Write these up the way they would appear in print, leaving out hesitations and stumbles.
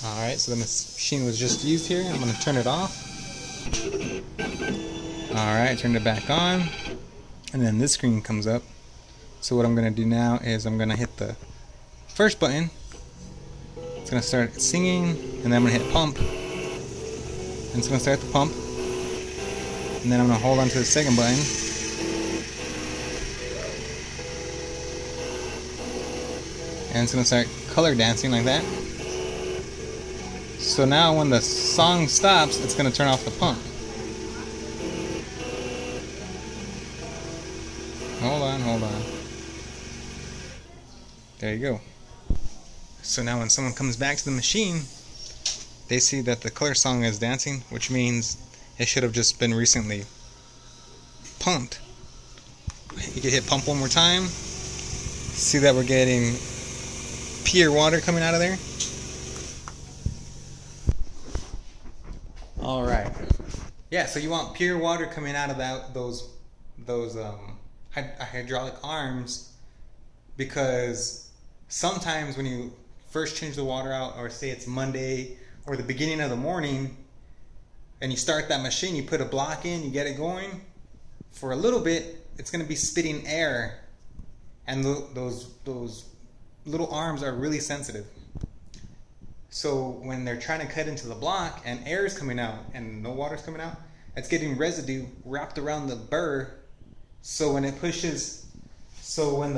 Alright, so the machine was just used here. I'm going to turn it off. Alright, turn it back on. And then this screen comes up. So what I'm going to do now is I'm going to hit the first button. It's going to start singing, and then I'm going to hit pump. And it's going to start the pump. And then I'm going to hold on to the second button. And it's going to start color dancing like that. So now when the song stops, it's going to turn off the pump. Hold on. There you go. So now when someone comes back to the machine, they see that the color song is dancing, which means it should have just been recently pumped. You can hit pump one more time. See that we're getting pure water coming out of there. Alright. Yeah, so you want pure water coming out of those hydraulic arms, because sometimes when you first change the water out, or say it's Monday or the beginning of the morning, and you start that machine, you put a block in, you get it going, for a little bit it's going to be spitting air, and those little arms are really sensitive. So when they're trying to cut into the block and air is coming out and no water is coming out, it's getting residue wrapped around the burr. So when the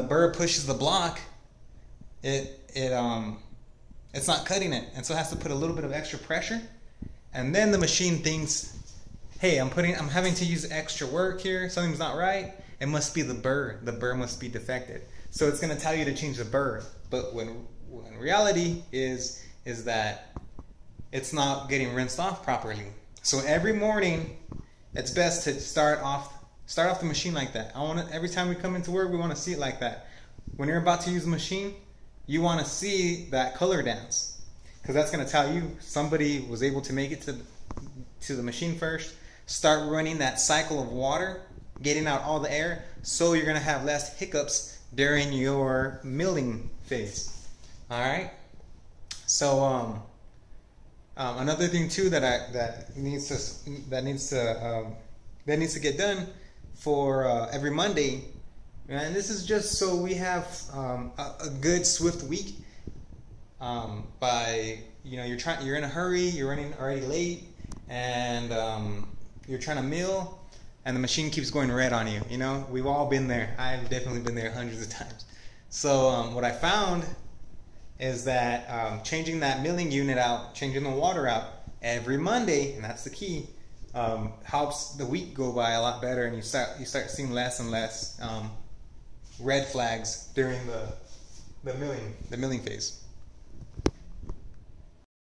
burr pushes the block, it's not cutting it, and so it has to put a little bit of extra pressure. And then the machine thinks, hey, I'm having to use extra work here. Something's not right. It must be the burr. The burr must be defected. So it's going to tell you to change the burr. But when reality is that it's not getting rinsed off properly. So every morning, it's best to start off the machine like that. Every time we come into work, we want to see it like that. When you're about to use the machine, you want to see that color dance, because that's going to tell you somebody was able to make it to the machine first. Start running that cycle of water, getting out all the air, so you're going to have less hiccups during your milling phase. All right. So another thing too that needs to get done for every Monday, and this is just so we have a good swift week. By you're in a hurry, you're running already late, and you're trying to mill, and the machine keeps going red on you. You know, we've all been there. I've definitely been there hundreds of times. So what I found is that changing that milling unit out, changing the water out every Monday, and that's the key, helps the week go by a lot better, and you start seeing less and less red flags during the milling phase.